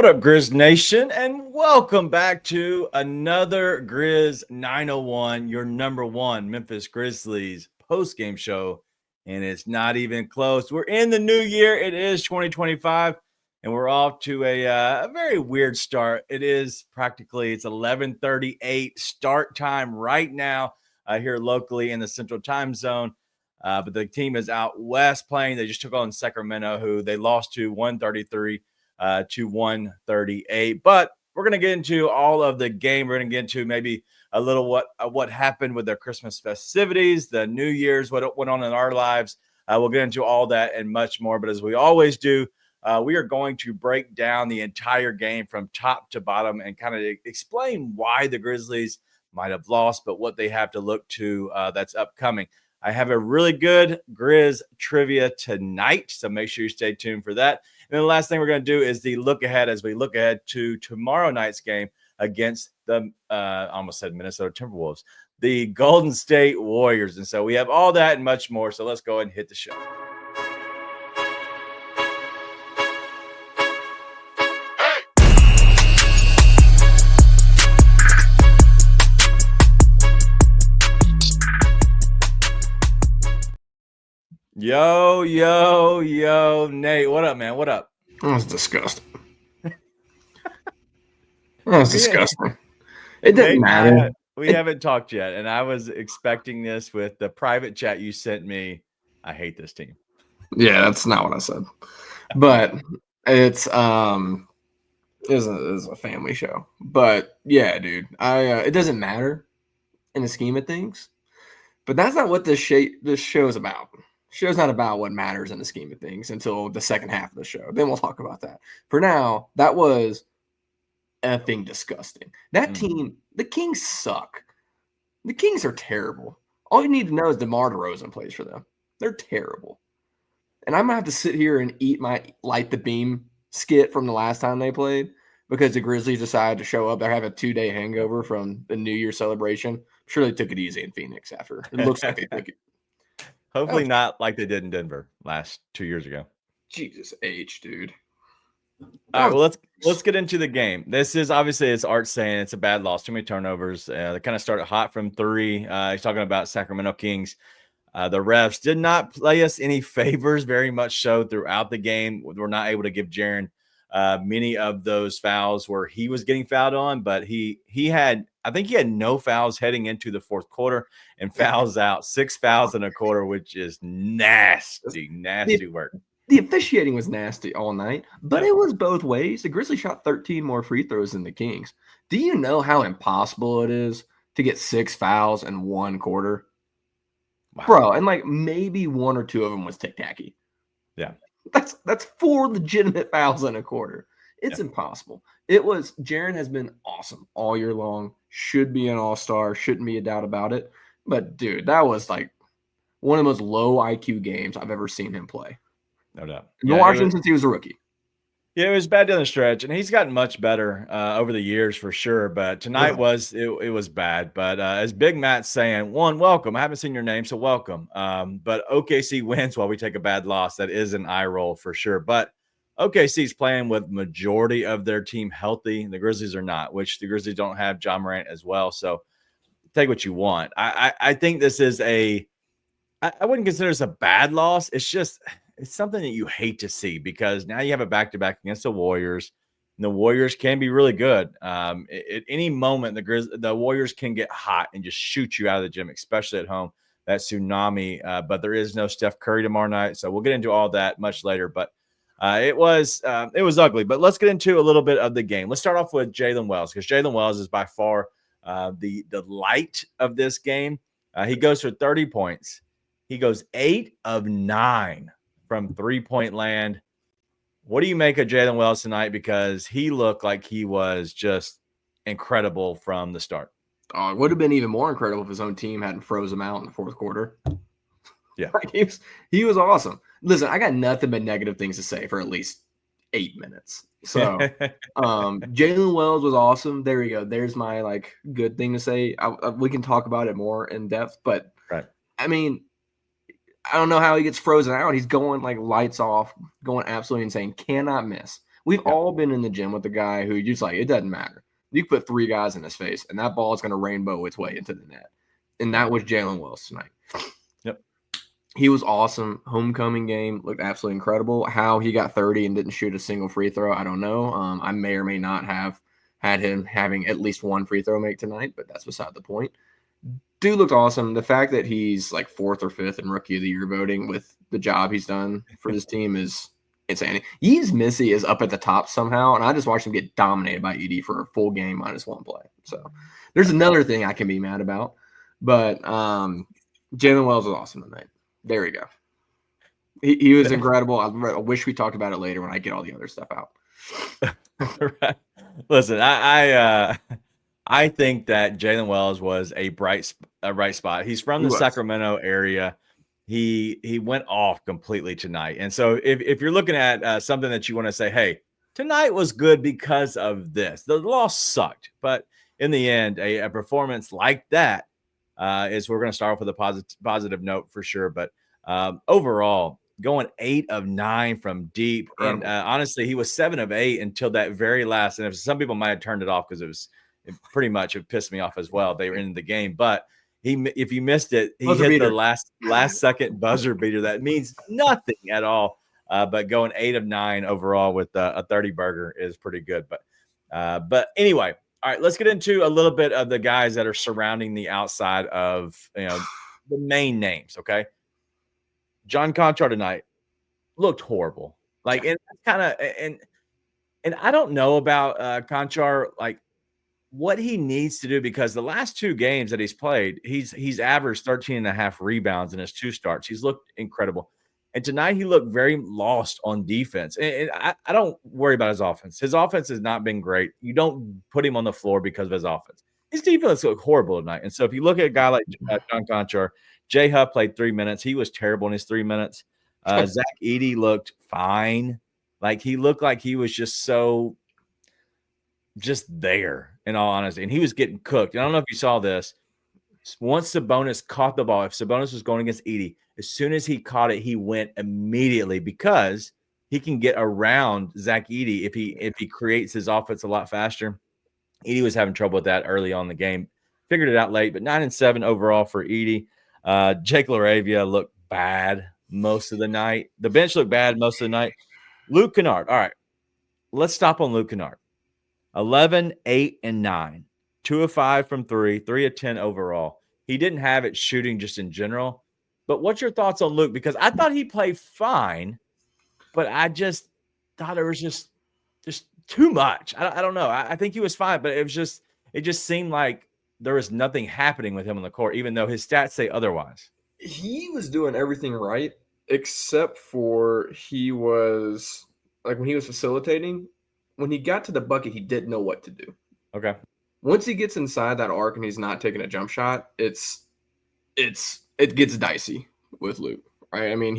What up, Grizz Nation, and welcome back to another Grizz 901, your number one Memphis Grizzlies post-game show, and it's not even close. We're in the new year. It is 2025, and we're off to a very weird start. It's 11:38 start time right now here locally in the Central Time Zone. But the team is out west playing. They just took on Sacramento, who they lost to 133 to 138. But we're going to get into all of the game. We're going to get into maybe a little what happened with their Christmas festivities, the New Year's, what went on in our lives. We'll get into all that and much more. But as we always do, we are going to break down the entire game from top to bottom and kind of explain why the Grizzlies might have lost, but what they have to look to that's upcoming. I have a really good Grizz trivia tonight, so make sure you stay tuned for that. And then the last thing we're going to do is the look ahead as we look ahead to tomorrow night's game against the, I almost said Minnesota Timberwolves, the Golden State Warriors. And so we have all that and much more. So let's go ahead and hit the show. Yo, Nate. What up, man? What up? That was disgusting. Disgusting. It didn't matter. We haven't talked yet, and I was expecting this with the private chat you sent me. I hate this team. Yeah, that's not what I said. But it's a family show. But yeah, dude, it doesn't matter in the scheme of things. But that's not what this show is about. Show's not about what matters in the scheme of things until the second half of the show. Then we'll talk about that. For now, that was effing disgusting. That team, the Kings suck. The Kings are terrible. All you need to know is DeMar DeRozan plays for them. They're terrible. And I'm going to have to sit here and eat my Light the Beam skit from the last time they played because the Grizzlies decided to show up. They have a 2-day hangover from the New Year celebration. I'm sure they took it easy in Phoenix after. It looks like they took it. Hopefully not like they did in Denver 2 years ago. Jesus H, dude. All right, well, let's get into the game. This is obviously, as Art's saying, it's a bad loss. Too many turnovers. They kind of started hot from three. He's talking about Sacramento Kings. The refs did not play us any favors, very much so throughout the game. We're not able to give Jaren many of those fouls where he was getting fouled on, but I think he had no fouls heading into the fourth quarter and fouls out 6 fouls in a quarter, which is nasty work. The officiating was nasty all night, but it was both ways. The Grizzlies shot 13 more free throws than the Kings. Do you know how impossible it is to get 6 fouls in one quarter? Wow. Bro, and like maybe 1 or 2 of them was tic-tacky. Yeah. That's 4 legitimate fouls in a quarter. It's impossible. Jaren has been awesome all year long. Should be an all-star. Shouldn't be a doubt about it. But, dude, that was like one of the most low IQ games I've ever seen him play. No doubt. Been watching him since he was a rookie. Yeah, it was bad down the stretch, and he's gotten much better over the years for sure. But tonight was bad. But as Big Matt's saying, welcome. I haven't seen your name, so welcome. But OKC wins while we take a bad loss. That is an eye roll for sure. But OKC's playing with majority of their team healthy. The Grizzlies are not, which the Grizzlies don't have John Morant as well. So take what you want. I think this is I wouldn't consider this a bad loss. It's something that you hate to see because now you have a back-to-back against the Warriors, and the Warriors can be really good. At any moment, the Warriors can get hot and just shoot you out of the gym, especially at home. That tsunami, but there is no Steph Curry tomorrow night, so we'll get into all that much later. But it was ugly. But let's get into a little bit of the game. Let's start off with Jaylen Wells because Jaylen Wells is by far the light of this game. He goes for 30 points. He goes 8 of 9. From three-point land. What do you make of Jaylen Wells tonight? Because he looked like he was just incredible from the start. It would have been even more incredible if his own team hadn't froze him out in the fourth quarter. Yeah. He was awesome. Listen, I got nothing but negative things to say for at least 8 minutes. So Jaylen Wells was awesome. There you go. There's my good thing to say. We can talk about it more in depth, but right. I mean, I don't know how he gets frozen out. He's going lights off, going absolutely insane. Cannot miss. We've all been in the gym with the guy who just like, it doesn't matter. You put 3 guys in his face, and that ball is going to rainbow its way into the net. And that was Jaylen Wells tonight. Yep. He was awesome. Homecoming game looked absolutely incredible. How he got 30 and didn't shoot a single free throw, I don't know. I may or may not have had him having at least one free throw make tonight, but that's beside the point. Dude looked awesome. The fact that he's like 4th or 5th in Rookie of the Year voting with the job he's done for this team is insane. Yves Missy is up at the top somehow, and I just watched him get dominated by ED for a full game minus 1 play. So there's another thing I can be mad about. But Jaylen Wells was awesome tonight. There we go. He was incredible. I wish we talked about it later when I get all the other stuff out. Right. Listen, I think that Jaylen Wells was a bright spot. He's from the Sacramento area. He went off completely tonight. And so if you're looking at something that you want to say, hey, tonight was good because of this. The loss sucked, but in the end, a performance like that is we're going to start off with a positive note for sure. But overall, going 8 of 9 from deep. And honestly, he was 7 of 8 until that very last. And if some people might have turned it off because it pretty much pissed me off as well. They were in the game, but if you missed it, he hit the last second buzzer beater. That means nothing at all. But going 8 of 9 overall with a 30 burger is pretty good. But anyway, all right, let's get into a little bit of the guys that are surrounding the outside of the main names. Okay, John Conchar tonight looked horrible. Like, and kind of and I don't know about Conchar, like what he needs to do, because the last 2 games that he's played, he's averaged 13.5 rebounds in his 2 starts. He's looked incredible. And tonight he looked very lost on defense. And I don't worry about his offense. His offense has not been great. You don't put him on the floor because of his offense. His defense looked horrible tonight. And so if you look at a guy like John Conchar, Jay Huff played 3 minutes. He was terrible in his 3 minutes. Zach Edey looked fine. Like, he looked like he was just there, in all honesty. And he was getting cooked. And I don't know if you saw this. Once Sabonis caught the ball, if Sabonis was going against Edey, as soon as he caught it, he went immediately, because he can get around Zach Edey if he creates his offense a lot faster. Edey was having trouble with that early on in the game. Figured it out late, but 9 and 7 overall for Edey. Jake LaRavia looked bad most of the night. The bench looked bad most of the night. Luke Kennard. All right, let's stop on Luke Kennard. 11, 8, and 9. 2 of 5 from 3. 3 of 10 overall. He didn't have it shooting just in general. But what's your thoughts on Luke? Because I thought he played fine, but I just thought it was just too much. I don't know. I think he was fine, but it just seemed like there was nothing happening with him on the court, even though his stats say otherwise. He was doing everything right, except for he was like, when he was facilitating, when he got to the bucket, he didn't know what to do. Okay. Once he gets inside that arc and he's not taking a jump shot, it gets dicey with Luke, right? I mean,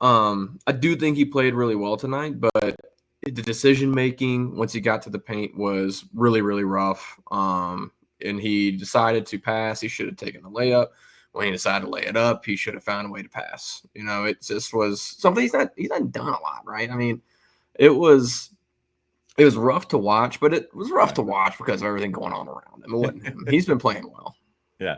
I do think he played really well tonight, but the decision making once he got to the paint was really, really rough. And he decided to pass. He should have taken the layup. When he decided to lay it up, he should have found a way to pass. It just was something he's not done a lot, right? I mean, it was rough to watch, but it was rough to watch because of everything going on around him. It wasn't him. He's been playing well. Yeah.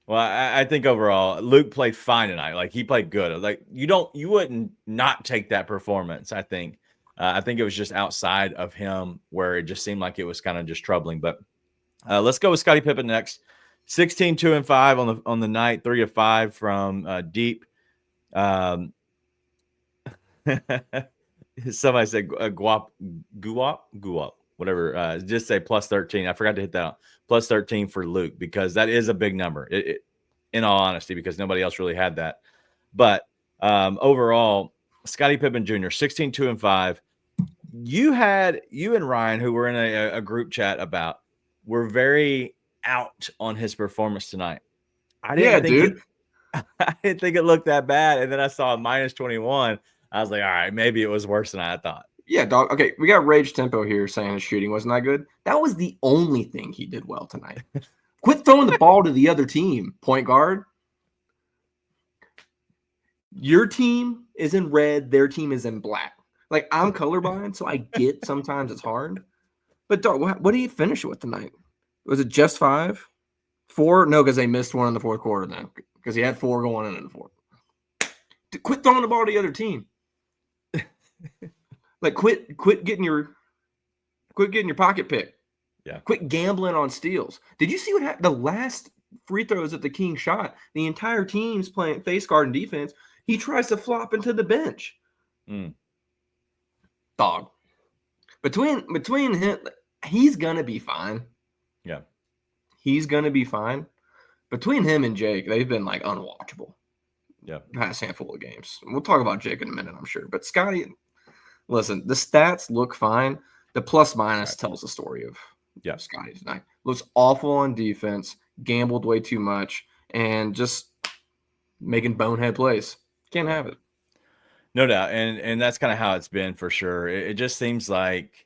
Well, I think overall Luke played fine tonight. Like, he played good. Like, you wouldn't not take that performance. I think it was just outside of him where it just seemed like it was kind of just troubling. But let's go with Scottie Pippen next. 16, 2 and 5 on the night. 3 of 5 from deep. Somebody said guap, whatever. Just say plus 13. I forgot to hit that on. Plus 13 for Luke, because that is a big number, in all honesty, because nobody else really had that. But overall, Scottie Pippen Jr., 16, 2 and 5. You and Ryan, who were in a group chat were very out on his performance tonight. I didn't think it looked that bad. And then I saw a minus 21. I was like, all right, maybe it was worse than I thought. Yeah, dog. Okay, we got Rage Tempo here saying his shooting wasn't that good. That was the only thing he did well tonight. Quit throwing the ball to the other team, point guard. Your team is in red. Their team is in black. Like, I'm colorblind, so I get sometimes it's hard. But, dog, what did he finish with tonight? Was it just 5? 4? No, because they missed one in the fourth quarter then. Because he had 4 going in the fourth. Quit throwing the ball to the other team. Like, quit getting your pocket pick. Yeah. Quit gambling on steals. Did you see what happened? The last free throws that the Kings shot, the entire team's playing face guard and defense. He tries to flop into the bench. Dog. Between him, he's gonna be fine. Yeah. He's gonna be fine. Between him and Jake, they've been like unwatchable. Yeah. Past handful of games. We'll talk about Jake in a minute, I'm sure. But Scotty, listen, the stats look fine. The plus minus tells the story of Scotty tonight. Looks awful on defense, gambled way too much, and just making bonehead plays. Can't have it. No doubt. And that's kind of how it's been for sure. It just seems like,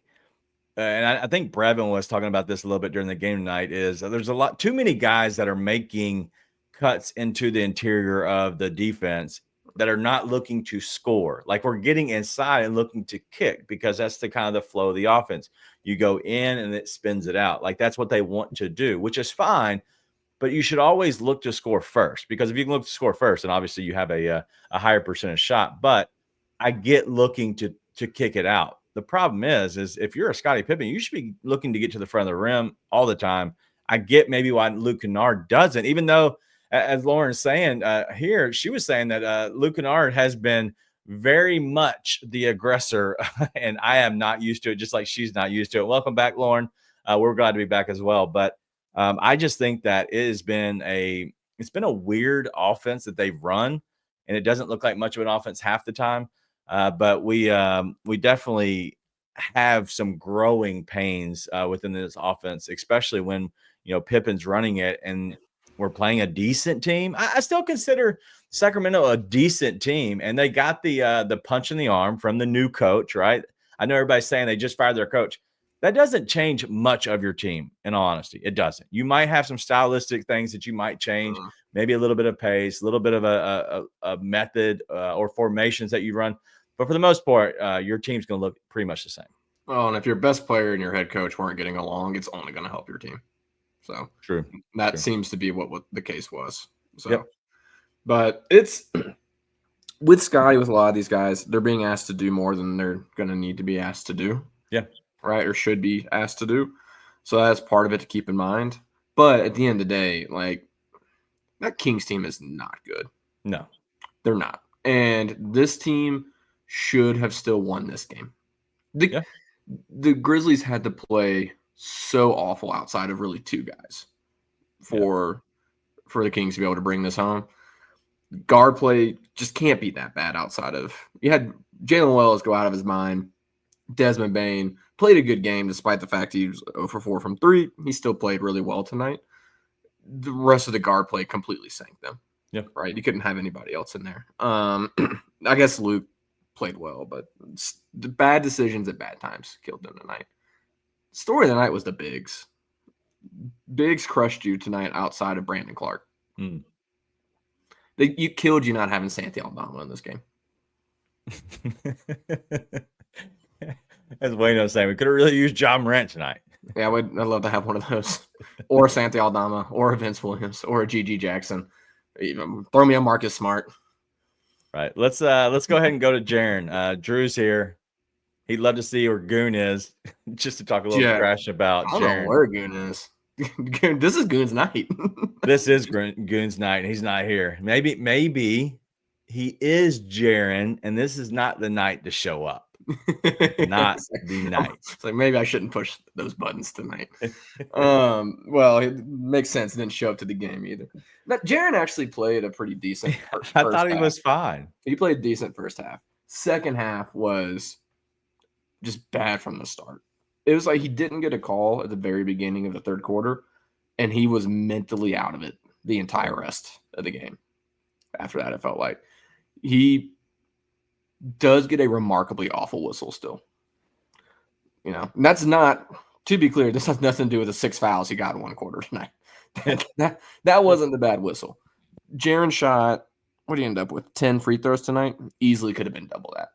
and I think Brevin was talking about this a little bit during the game tonight, is there's a lot too many guys that are making cuts into the interior of the defense that are not looking to score. Like, we're getting inside and looking to kick, because that's the kind of the flow of the offense. You go in and it spins it out. Like, that's what they want to do, which is fine. But you should always look to score first, because if you can look to score first, then obviously you have a higher percentage shot. But I get looking to kick it out. The problem is if you're a Scottie Pippen, you should be looking to get to the front of the rim all the time. I get maybe why Luke Kennard doesn't, even though, as Lauren's saying here, she was saying that Luke Kennard has been very much the aggressor, and I am not used to it, just like she's not used to it. Welcome back, Lauren. We're glad to be back as well. But I just think that it's been a weird offense that they've run, and it doesn't look like much of an offense half the time. But we definitely have some growing pains within this offense, especially when Pippen's running it and we're playing a decent team. I still consider Sacramento a decent team, and they got the punch in the arm from the new coach, right? I know everybody's saying they just fired their coach. That doesn't change much of your team, in all honesty. It doesn't. You might have some stylistic things that you might change, maybe a little bit of pace, a little bit of a method or formations that you run. But for the most part, your team's going to look pretty much the same. Well, and if your best player and your head coach weren't getting along, it's only going to help your team. So true. That seems to be what the case was. So, yep. But it's with Scotty, with a lot of these guys, they're being asked to do more than they're going to need to be asked to do. Yeah. Right. Or should be asked to do. So that's part of it to keep in mind. But at the end of the day, like, that Kings team is not good. No, they're not. And this team should have still won this game. The Grizzlies had to play so awful outside of really 2 guys for the Kings to be able to bring this home. Guard play just can't be that bad outside of – you had Jaylen Wells go out of his mind. Desmond Bane played a good game despite the fact he was 0 for 4 from 3. He still played really well tonight. The rest of the guard play completely sank them. Yep. Right? You couldn't have anybody else in there. I guess Luke played well, but the bad decisions at bad times killed them tonight. Story of the night was the bigs. Bigs crushed you tonight outside of Brandon Clark. You killed you not having Santi Aldama in this game. As Wayne was saying, we could have really used John Morant tonight. Yeah, I'd love to have one of those. Or Santi Aldama, or a Vince Williams, or a G.G. Jackson. Even throw me a Marcus Smart. Right. Let's go ahead and go to Jaren. Drew's here. He'd love to see where Goon is, just to talk a little trash about Jaren. I don't know where Goon is. This is Goon's night. This is Goon's night, and he's not here. Maybe he is Jaren, and this is not the night to show up. Not the night. It's like, maybe I shouldn't push those buttons tonight. Well, it makes sense. He didn't show up to the game either. But Jaren actually played a pretty decent first I thought he half. was fine. He played decent first half. Second half was just bad from the start. It was like he didn't get a call at the very beginning of the third quarter, and he was mentally out of it the entire rest of the game. After that, it felt like he does get a remarkably awful whistle still. You know, and that's not, to be clear, this has nothing to do with the 6 fouls he got in one quarter tonight. that wasn't the bad whistle. Jaren shot, what did he end up with? 10 free throws tonight? Easily could have been double that.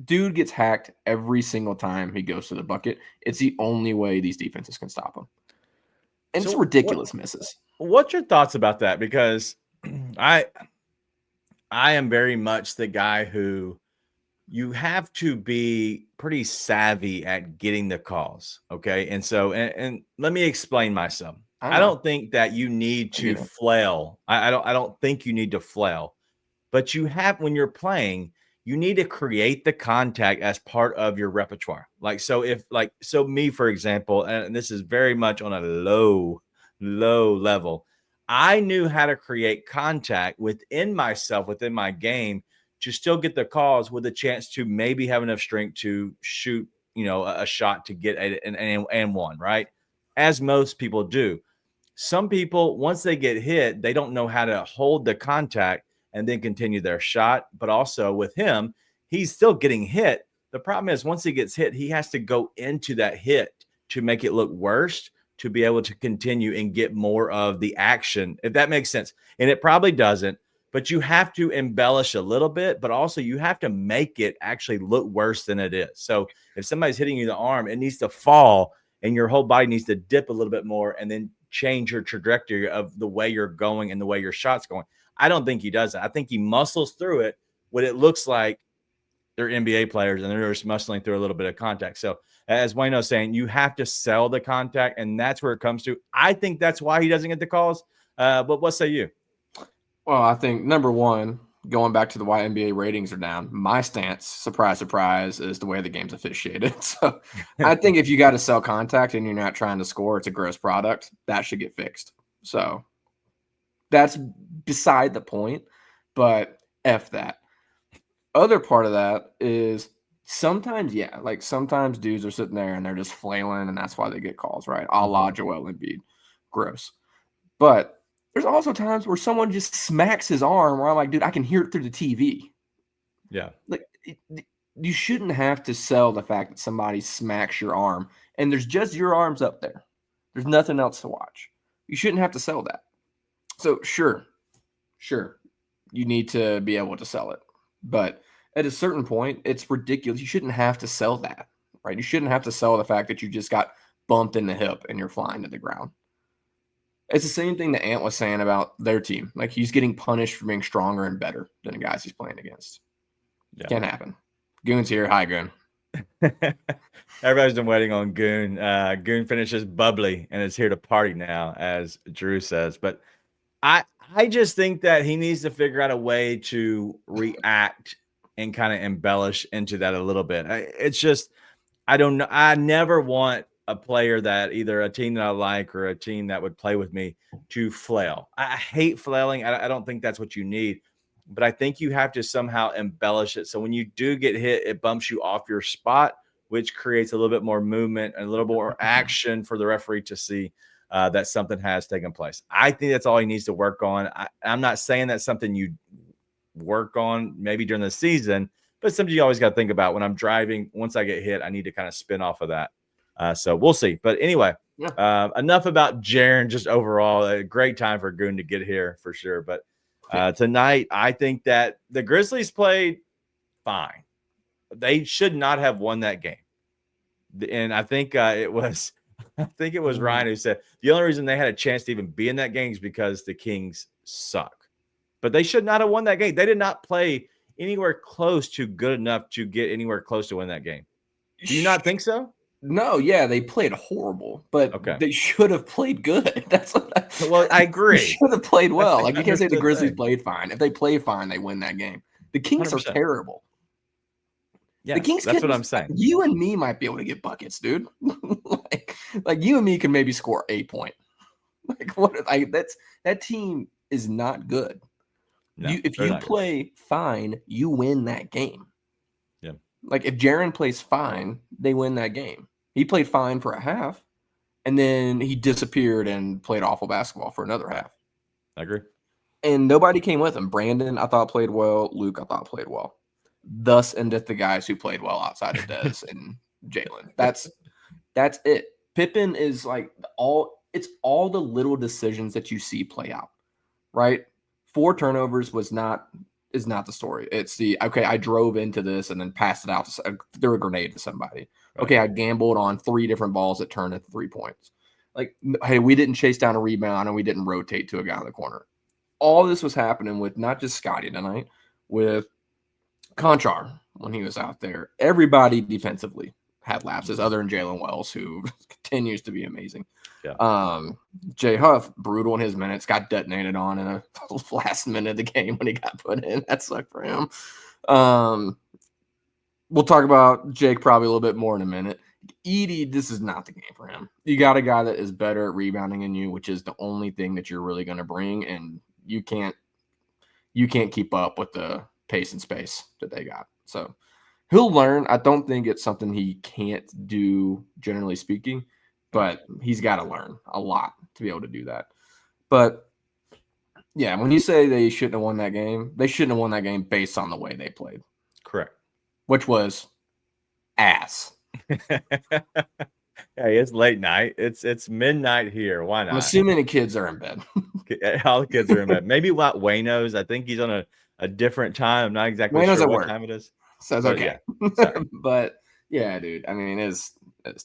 Dude gets hacked every single time he goes to the bucket. It's the only way these defenses can stop him. And it's So ridiculous misses. what's your thoughts about that? Because I am very much the guy who you have to be pretty savvy at getting the calls. Okay. And so, and let me explain myself. I I know. don't think that you need I to get it. flail. I don't think you need to flail, but you have, when you're playing, you need to create the contact as part of your repertoire. Like, so if like, so me, for example, and this is very much on a low level, I knew how to create contact within myself, within my game, to still get the calls with a chance to maybe have enough strength to shoot, a shot to get an one, right? As most people do. Some people, once they get hit, they don't know how to hold the contact and then continue their shot. But also with him, he's still getting hit. The problem is once he gets hit, he has to go into that hit to make it look worse, to be able to continue and get more of the action, if that makes sense. And it probably doesn't, but you have to embellish a little bit, but also you have to make it actually look worse than it is. So if somebody's hitting you in the arm, it needs to fall and your whole body needs to dip a little bit more and then change your trajectory of the way you're going and the way your shot's going. I don't think he does that. I think he muscles through it when it looks like they're NBA players and they're just muscling through a little bit of contact. So as Wayno's saying, you have to sell the contact, and that's where it comes to. I think that's why he doesn't get the calls. But what say you? Well, I think number one, going back to the why NBA ratings are down, my stance, surprise, surprise, is the way the game's officiated. So I think if you got to sell contact and you're not trying to score, it's a gross product. That should get fixed. So that's beside the point, but F that. Other part of that is sometimes, yeah, like sometimes dudes are sitting there and they're just flailing, and that's why they get calls, right? A la Joel Embiid. Gross. But there's also times where someone just smacks his arm where I'm like, dude, I can hear it through the TV. Yeah. Like, you shouldn't have to sell the fact that somebody smacks your arm and there's just your arms up there. There's nothing else to watch. You shouldn't have to sell that. So, sure, you need to be able to sell it. But at a certain point, it's ridiculous. You shouldn't have to sell that, right? You shouldn't have to sell the fact that you just got bumped in the hip and you're flying to the ground. It's the same thing that Ant was saying about their team. Like, he's getting punished for being stronger and better than the guys he's playing against. Yeah. Can't happen. Goon's here. Hi, Goon. Everybody's been waiting on Goon. Goon finishes bubbly and is here to party now, as Drew says. But I just think that he needs to figure out a way to react and kind of embellish into that a little bit. It's just, I don't know. I never want a player that either a team that I like or a team that would play with me to flail. I hate flailing. I don't think that's what you need, but I think you have to somehow embellish it. So when you do get hit, it bumps you off your spot, which creates a little bit more movement and a little more action for the referee to see that something has taken place. I think that's all he needs to work on. I'm not saying that's something you work on maybe during the season, but something you always got to think about. When I'm driving, once I get hit, I need to kind of spin off of that. So we'll see. But anyway, enough about Jaren. Just overall, a great time for Goon to get here for sure. But tonight, I think that the Grizzlies played fine. They should not have won that game. And I think it was Ryan who said the only reason they had a chance to even be in that game is because the Kings suck. But they should not have won that game. They did not play anywhere close to good enough to get anywhere close to win that game. Do you not think so? No, yeah, they played horrible, but they should have played good. That's what well, I agree. They should have played well. Like, you can't say the Grizzlies played fine. If they play fine, they win that game. The Kings 100%. Are terrible. Yes, the Kings, that's what I'm saying. You and me might be able to get buckets, dude. like you and me can maybe score a point. That team is not good. No, if you play fine, you win that game. Yeah. Like, if Jaren plays fine, they win that game. He played fine for a half, and then he disappeared and played awful basketball for another half. I agree. And nobody came with him. Brandon, I thought, played well. Luke, I thought, played well. Thus endeth the guys who played well outside of Dez and Jaylen. That's it. Pippen is like it's all the little decisions that you see play out, right? 4 turnovers was not is not the story. It's the, okay, I drove into this and then passed it out, threw a grenade to somebody. Right. Okay, I gambled on 3 different balls that turned into 3 points. Like, hey, we didn't chase down a rebound and we didn't rotate to a guy in the corner. All this was happening with not just Scotty tonight, with Conchar when he was out there. Everybody defensively had lapses other than Jaylen Wells, who continues to be amazing. Yeah. Jay Huff, brutal in his minutes, got detonated on in the last minute of the game when he got put in. That sucked for him. We'll talk about Jake probably a little bit more in a minute. Edie, this is not the game for him. You got a guy that is better at rebounding than you, which is the only thing that you're really going to bring, and you can't keep up with the pace and space that they got. So he'll learn. I don't think it's something he can't do, generally speaking, but he's got to learn a lot to be able to do that. But yeah, when you say they shouldn't have won that game, they shouldn't have won that game based on the way they played. Correct. Which was ass. Hey, it's late night. It's midnight here. Why not? I'm assuming the kids are in bed. All the kids are in bed. Maybe Wayno's. I think he's on a different time. I'm not exactly sure what time it is. So it's okay. Yeah. But yeah, dude. I mean, it's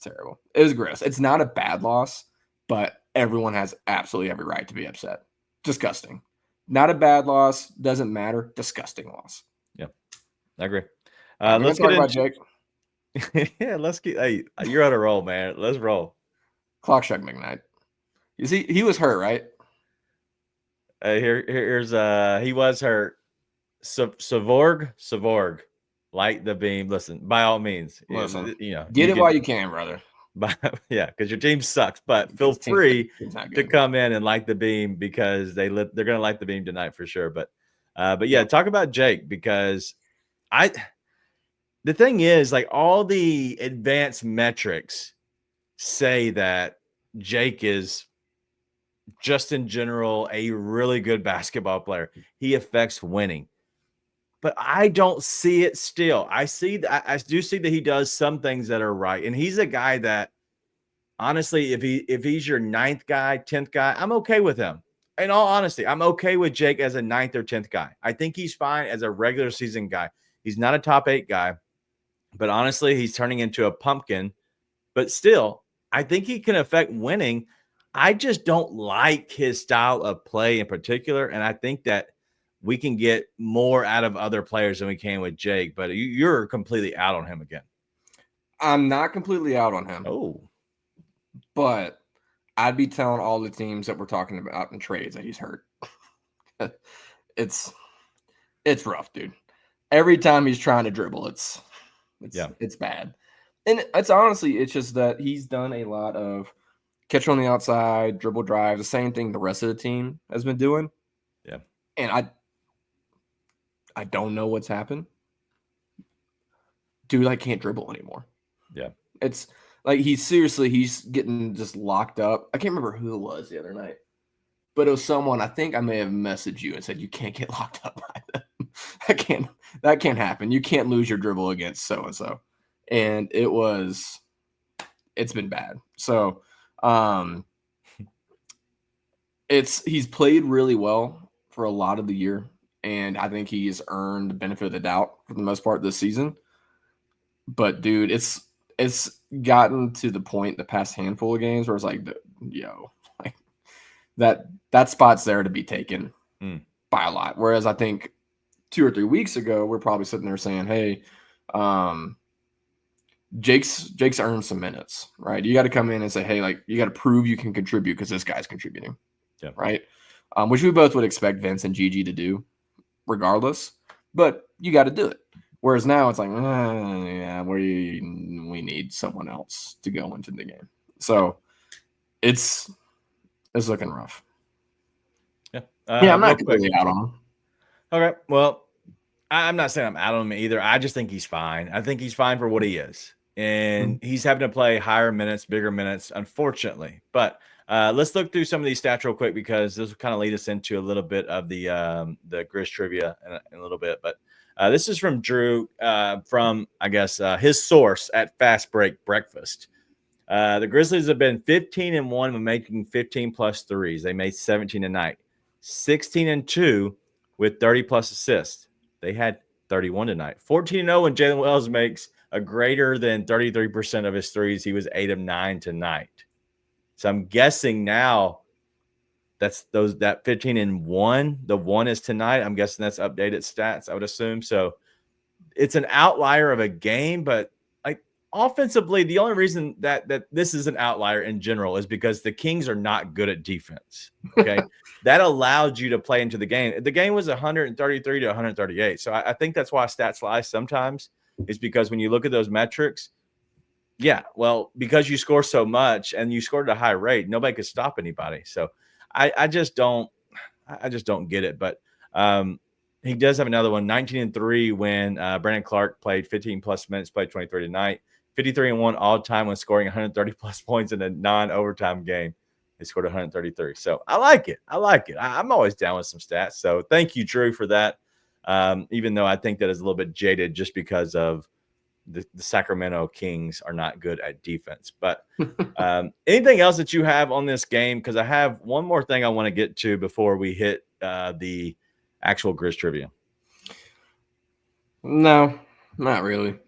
terrible. It was gross. It's not a bad loss, but everyone has absolutely every right to be upset. Disgusting. Not a bad loss. Doesn't matter. Disgusting loss. Yeah, I agree. Let's get into Jake. Yeah, let's get. Hey, you're on a roll, man. Let's roll. Clock Shark McKnight. You see, he was hurt, right? Here's he was hurt. Savorg, light the beam. Listen, by all means, listen, get it while you can, brother. Yeah, because your team sucks, but feel free to come in and light the beam because they're going to light the beam tonight for sure. But yeah, talk about Jake, because the thing is, like, all the advanced metrics say that Jake is just in general a really good basketball player. He affects winning, but I don't see it still. I do see that he does some things that are right. And he's a guy that, honestly, if he's your 9th guy, 10th guy, I'm okay with him. In all honesty, I'm okay with Jake as a 9th or 10th guy. I think he's fine as a regular season guy. He's not a top 8 guy, but honestly, he's turning into a pumpkin. But still, I think he can affect winning. I just don't like his style of play in particular. And I think that we can get more out of other players than we can with Jake. But you're completely out on him again. I'm not completely out on him. Oh. But I'd be telling all the teams that we're talking about in trades that he's hurt. It's rough, dude. Every time he's trying to dribble, it's bad. And it's honestly, it's just that he's done a lot of catch on the outside, dribble drive, the same thing the rest of the team has been doing. Yeah. And I don't know what's happened. Dude, I can't dribble anymore. Yeah. It's like he's getting just locked up. I can't remember who it was the other night, but it was someone. I think I may have messaged you and said, you can't get locked up by them. That can't happen. You can't lose your dribble against so-and-so. And it's been bad. So he's played really well for a lot of the year. And I think he's earned the benefit of the doubt for the most part this season. But dude, it's gotten to the point the past handful of games where it's like, like that spot's there to be taken by a lot. Whereas I think 2 or 3 weeks ago, we're probably sitting there saying, hey, Jake's earned some minutes, right? You got to come in and say, hey, like, you got to prove you can contribute because this guy's contributing. Yeah. Right. Which we both would expect Vince and Gigi to do regardless, but you got to do it. Whereas now it's like, we need someone else to go into the game. So it's looking rough. Yeah. I'm not completely out on him. Okay. Well, I'm not saying I'm out on him either. I just think he's fine. I think he's fine for what he is. And he's having to play higher minutes, bigger minutes, unfortunately. But let's look through some of these stats real quick, because this will kind of lead us into a little bit of the Grizz trivia in a little bit. But this is from Drew, from, I guess, his source at Fast Break Breakfast. The Grizzlies have been 15-1 when making 15+ threes. They made 17 tonight. 16-2 with 30+ assists. They had 31 tonight. 14-0 when Jaylen Wells makes a greater than 33% of his threes. He was 8 of 9 tonight. So I'm guessing now that 15-1. The 1 is tonight. I'm guessing that's updated stats, I would assume. So it's an outlier of a game, but like offensively, the only reason that this is an outlier in general is because the Kings are not good at defense. Okay. That allowed you to play into the game. The game was 133 to 138. So I think that's why stats lie sometimes, is because when you look at those metrics, yeah, well, because you score so much and you scored at a high rate, nobody could stop anybody. So I just don't get it. But he does have another one, 19-3 when Brandon Clark played 15 plus minutes, played 23 tonight, 53-1 all time when scoring 130 plus points in a non-overtime game. He scored 133. So I like it. I'm always down with some stats. So thank you, Drew, for that. Even though I think that is a little bit jaded just because of the Sacramento Kings are not good at defense. But anything else that you have on this game? Because I have one more thing I want to get to before we hit the actual Grizz trivia. No, not really.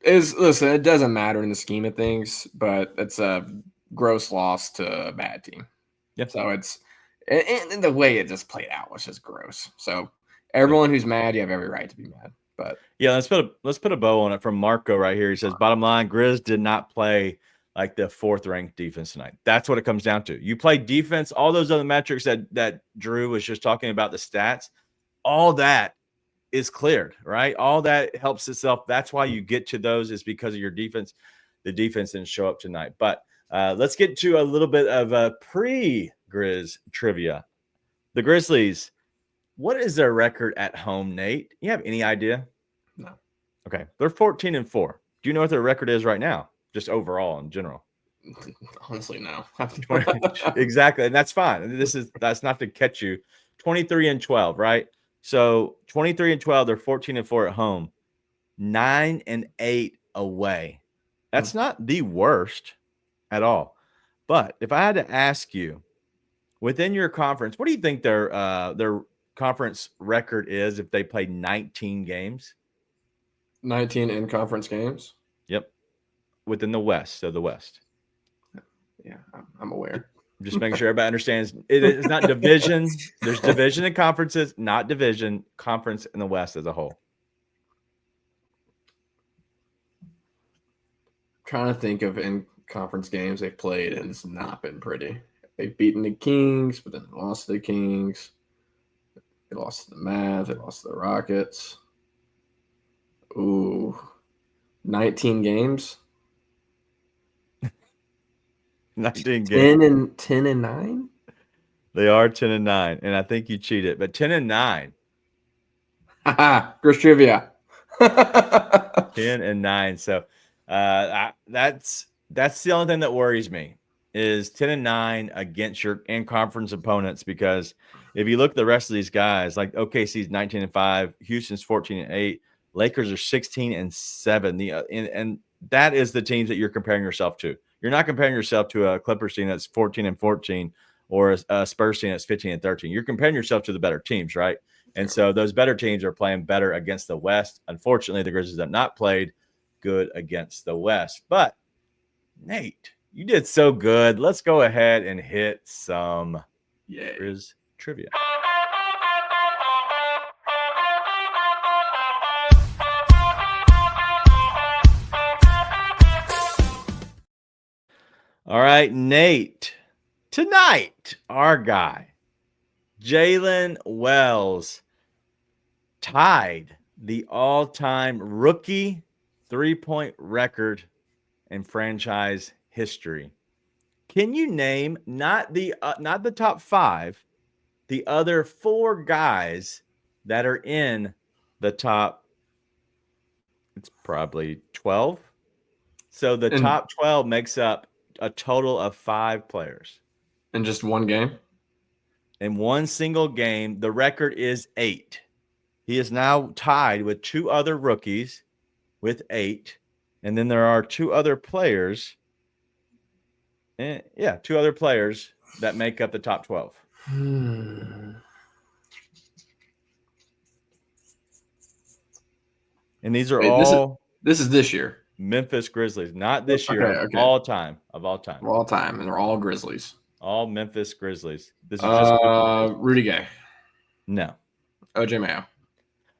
Listen, it doesn't matter in the scheme of things, but it's a gross loss to a bad team. Yep. So it's and the way it just played out was just gross. So everyone who's mad, you have every right to be mad. But yeah, let's put a bow on it from Marco right here. He says, bottom line, Grizz did not play like the 4th ranked defense tonight. That's what it comes down to. You play defense, all those other metrics that Drew was just talking about, the stats, all that is cleared, right? All that helps itself. That's why you get to those, is because of your defense. The defense didn't show up tonight. But let's get to a little bit of a pre-Grizz trivia. The Grizzlies, what is their record at home, Nate? You have any idea? No. Okay. They're 14-4. Do you know what their record is right now? Just overall in general. Honestly, no. Exactly. And that's fine. That's not to catch you. 23-12, right? So 23-12, they're 14-4 at home, 9-8 away. That's not the worst at all. But if I had to ask you, within your conference, what do you think their conference record is if they play 19 games? 19 in conference games? Yep. Within the West. So the West. Yeah, I'm aware. Just making sure everybody understands. It's not division. There's division and conferences, not division, conference in the West as a whole. Trying to think of in conference games they've played, and it's not been pretty. They've beaten the Kings, but then they lost to the Kings. They lost to the Mavs. They lost to the Rockets. Ooh, 19 games. 19 games. 10 and 9. They are 10-9, and I think you cheated, but 10-9. Haha, Grizz trivia. 10-9. So that's the only thing that worries me is 10-9 against your in-conference opponents, because if you look at the rest of these guys, like OKC's 19-5, Houston's 14-8, Lakers are 16-7. And that is the teams that you're comparing yourself to. You're not comparing yourself to a Clippers team that's 14-14 or a Spurs team that's 15-13. You're comparing yourself to the better teams, right? And so those better teams are playing better against the West. Unfortunately, the Grizzlies have not played good against the West. But, Nate, you did so good. Let's go ahead and hit some Grizz trivia. All right, Nate. Tonight, our guy, Jaylen Wells, tied the all-time rookie three-point record in franchise history. Can you name not the top 5, the other 4 guys that are in the top? It's probably 12. So the top 12 makes up a total of 5 players. In just one game? In one single game, the record is 8. He is now tied with 2 other rookies with 8. And then there are 2 other players. 2 other players that make up the top 12. And these are Wait, all this is this year. Memphis Grizzlies, not this year, Okay, of okay. all time. Of all time. Of all time, and they're all Grizzlies. All Memphis Grizzlies. This is just Memphis Grizzlies. Rudy Gay. No. OJ Mayo.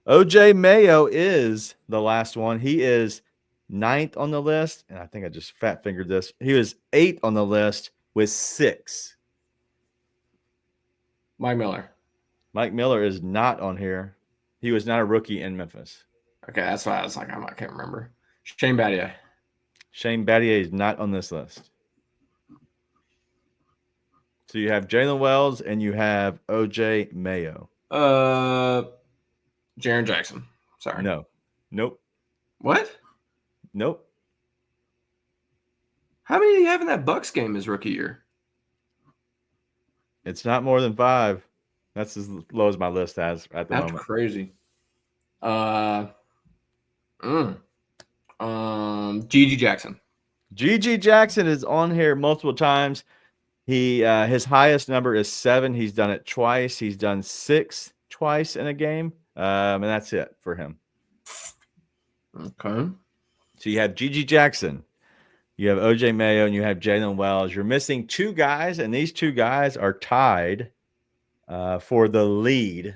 OJ Mayo is the last one. He is 9th on the list. And I think I just fat fingered this. He was 8th on the list with 6. Mike Miller. Mike Miller is not on here. He was not a rookie in Memphis. Okay, that's why I was like, I can't remember. Shane Battier. Shane Battier is not on this list. So you have Jaylen Wells and you have OJ Mayo. Jaren Jackson. Sorry. No. Nope. What? Nope. How many do you have in that Bucks game his rookie year? It's not more than 5. That's as low as my list has at the moment. That's crazy. Gigi Jackson. Gigi Jackson is on here multiple times. He his highest number is 7. He's done it twice. He's done 6 twice in a game. And that's it for him. Okay. So you have Gigi Jackson, you have OJ Mayo, and you have Jaylen Wells. You're missing 2 guys, and these 2 guys are tied for the lead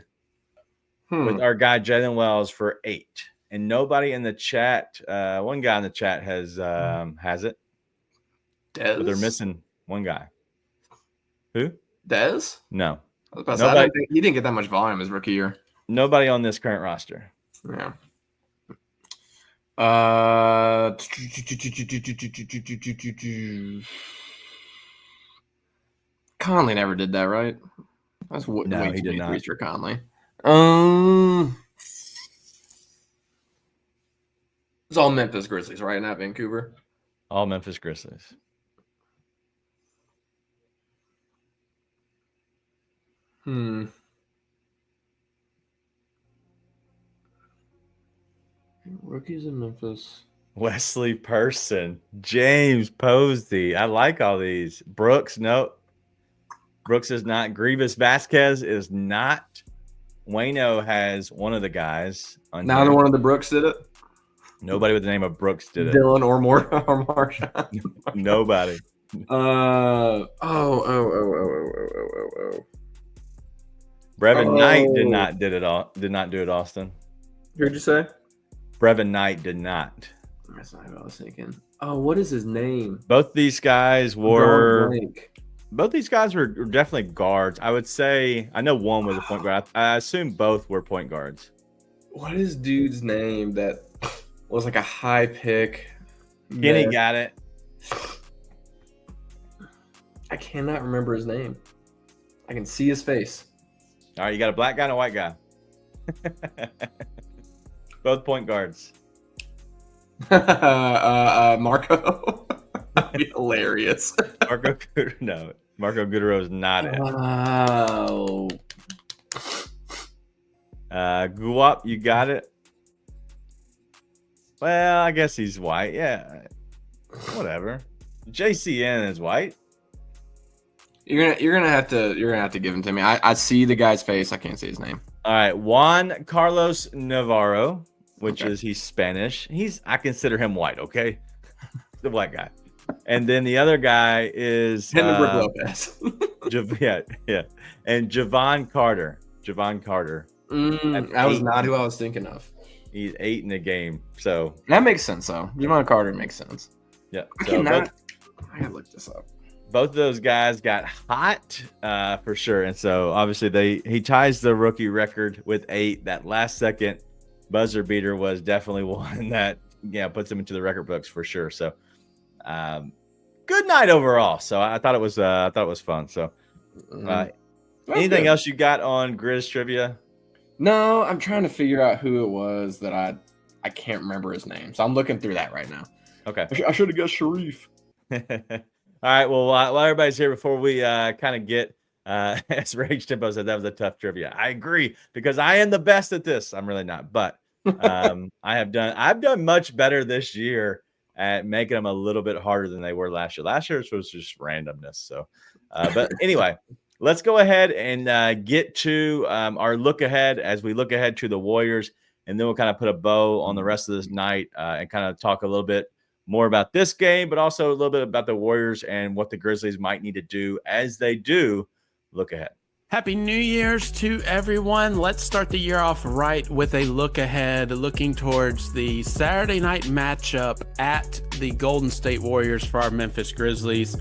with our guy Jaylen Wells for 8. And nobody in the chat, one guy in the chat has it. Dez? But they're missing one guy. Who? Dez? No. I was about to say, he didn't get that much volume his rookie year. Nobody on this current roster. Yeah. Conley never did that, right? That's way he did not. For Conley. It's all Memphis Grizzlies, right? Not Vancouver. All Memphis Grizzlies. Rookies in Memphis. Wesley Person, James Posey. I like all these. Brooks, no. Brooks is not. Grievous Vasquez is not. Wayno has one of the guys. Neither one of the Brooks did it? Nobody with the name of Brooks did it. Dylan or Marshawn? Nobody. Brevin Knight did not do it, Austin. Who'd you say? Brevin Knight did not. That's not what I was thinking. Oh, what is his name? Both these guys were definitely guards. I would say I know one was a point guard. I assume both were point guards. What is dude's name that was like a high pick? Kenny got it. I cannot remember his name. I can see his face. All right, you got a black guy and a white guy. Both point guards. Marco. That'd be hilarious. Marco Gudero is not it. Wow. Guap, you got it. Well, I guess he's white. Yeah, whatever. JCN is white. You're gonna have to give him to me. I see the guy's face. I can't see his name. All right, Juan Carlos Navarro, which is he's Spanish. I consider him white. Okay, the white guy. And then the other guy is Lopez. yeah, and Javon Carter. That was not who I was thinking of. He's 8 in the game, so that makes sense. Though Javon Carter makes sense. Yeah, I gotta look this up. Both of those guys got hot for sure, and so obviously he ties the rookie record with 8. That last second buzzer beater was definitely one that puts him into the record books for sure. So good night overall. So I thought it was fun. So anything else you got on Grizz trivia? No, I'm trying to figure out who it was that I can't remember his name. So I'm looking through that right now. Okay, I should have guessed Sharif. All right, well, while everybody's here, before we kind of get, as Rage Tempo said, that was a tough trivia. I agree, because I am the best at this. I'm really not, but I've done much better this year at making them a little bit harder than they were last year. Last year's was just randomness. So, but anyway, let's go ahead and get to our look ahead as we look ahead to the Warriors and then we'll kind of put a bow on the rest of this night and kind of talk a little bit more about this game, but also a little bit about the Warriors and what the Grizzlies might need to do as they do look ahead. Happy New Year's to everyone. Let's start the year off right with a look ahead, looking towards the Saturday night matchup at the Golden State Warriors for our Memphis Grizzlies.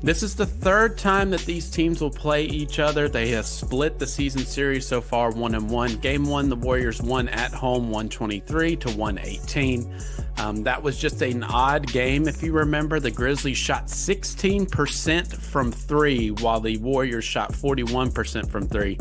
This is the third time that these teams will play each other. They have split the season series so far 1-1. Game 1, the Warriors won at home 123-118. That was just an odd game. If you remember, the Grizzlies shot 16% from 3, while the Warriors shot 41% from 3.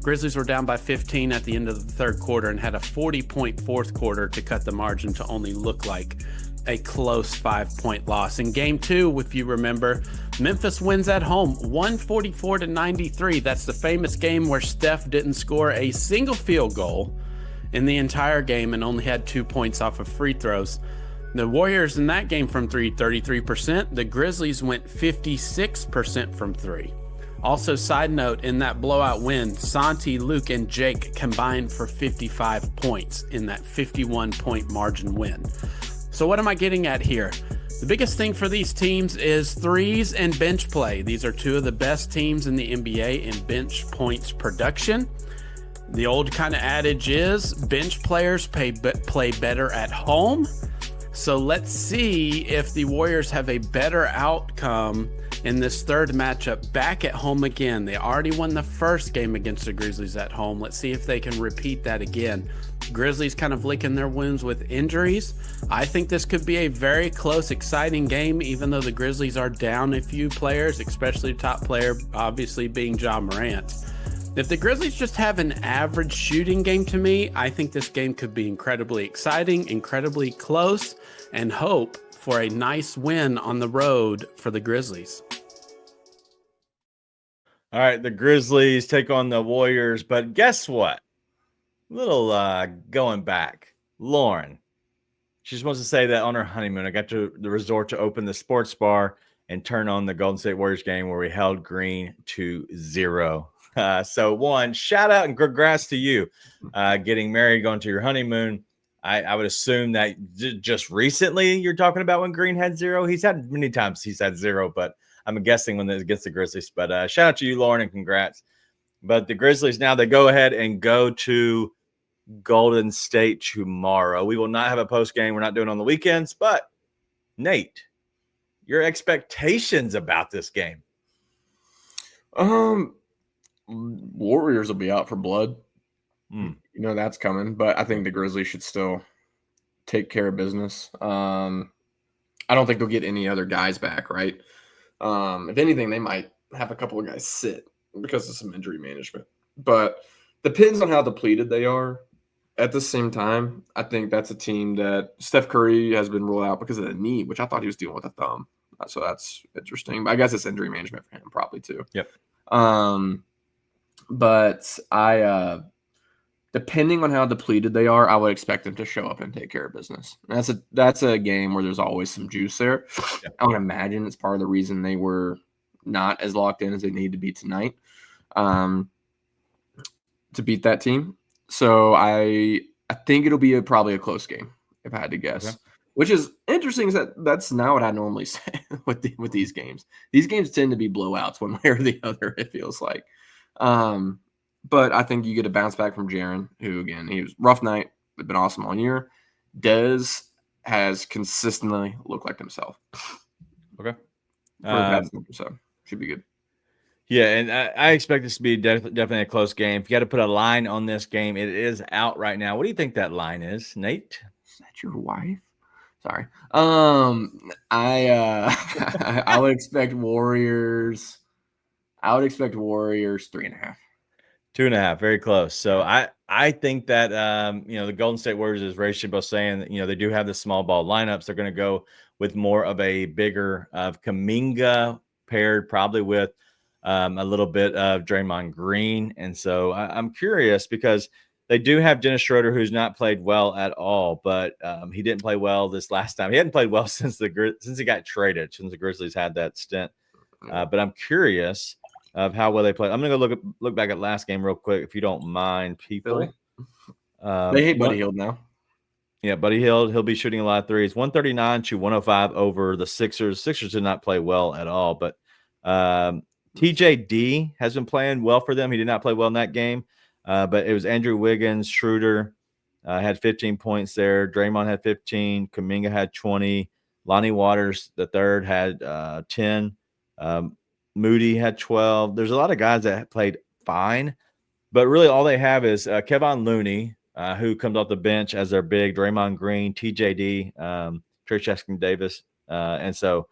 Grizzlies were down by 15 at the end of the third quarter and had a 40-point fourth quarter to cut the margin to only look like a close 5-point loss. In game 2, if you remember, Memphis wins at home 144-93. That's the famous game where Steph didn't score a single field goal in the entire game and only had 2 points off of free throws. The Warriors in that game from 3, 33%. The Grizzlies went 56% from 3. Also, side note, in that blowout win, Santi, Luke, and Jake combined for 55 points in that 51-point margin win. So what am I getting at here? The biggest thing for these teams is threes and bench play. These are two of the best teams in the NBA in bench points production. The old kind of adage is bench players play better at home. So let's see if the Warriors have a better outcome in this third matchup back at home again. They already won the first game against the Grizzlies at home. Let's see if they can repeat that again. Grizzlies kind of licking their wounds with injuries. I think this could be a very close, exciting game, even though the Grizzlies are down a few players, especially the top player, obviously being Ja Morant. If the Grizzlies just have an average shooting game to me, I think this game could be incredibly exciting, incredibly close, and hope for a nice win on the road for the Grizzlies. All right, the Grizzlies take on the Warriors, but guess what? Little going back. Lauren, she just wants to say that on her honeymoon, I got to the resort to open the sports bar and turn on the Golden State Warriors game where we held green to 0. So one, shout out and congrats to you getting married, going to your honeymoon. I would assume that just recently you're talking about when Green had 0. He's had many times he's had 0, but I'm guessing when it's against the Grizzlies. But shout out to you, Lauren, and congrats. But the Grizzlies now, they go ahead and go to Golden State tomorrow. We will not have a post game. We're not doing it on the weekends. But Nate, your expectations about this game? Warriors will be out for blood. You know that's coming, but I think the Grizzlies should still take care of business. I don't think they'll get any other guys back, right? If anything, they might have a couple of guys sit because of some injury management. But depends on how depleted they are. At the same time, I think that's a team that Steph Curry has been ruled out because of the knee, which I thought he was dealing with a thumb. So that's interesting. But I guess it's injury management for him probably too. Yep. But I depending on how depleted they are, I would expect them to show up and take care of business. That's a game where there's always some juice there. Yeah. I would imagine it's part of the reason they were not as locked in as they need to be tonight to beat that team. So I think it'll be probably a close game, if I had to guess. Okay. Which is interesting is that's not what I normally say with these games. These games tend to be blowouts one way or the other, it feels like. But I think you get a bounce back from Jaren, who, again, he was rough night, but been awesome all year. Dez has consistently looked like himself. Okay. So should be good. Yeah, and I expect this to be definitely a close game. If you got to put a line on this game, it is out right now. What do you think that line is, Nate? Is that your wife? Sorry. I would expect Warriors. I would expect Warriors 3.5. 2.5, very close. So I think that the Golden State Warriors, as Ray Shibbo saying, that they do have the small ball lineups. They're going to go with more of a bigger of Kuminga paired probably with a little bit of Draymond Green. And so I'm curious because they do have Dennis Schroeder, who's not played well at all, but he didn't play well this last time. He hadn't played well since he got traded, since the Grizzlies had that stint. But I'm curious of how well they play. I'm going to go look back at last game real quick, if you don't mind, people. They hate Buddy Hield now. Yeah, Buddy Hield, he'll be shooting a lot of threes. 139 to 105 over the Sixers. Sixers did not play well at all, but TJD has been playing well for them. He did not play well in that game, but it was Andrew Wiggins, Schroeder had 15 points there. Draymond had 15. Kuminga had 20. Lonnie Waters, the third, had 10. Moody had 12. There's a lot of guys that played fine, but really all they have is Kevon Looney, who comes off the bench as their big, Draymond Green, TJD, Trey Davis. And so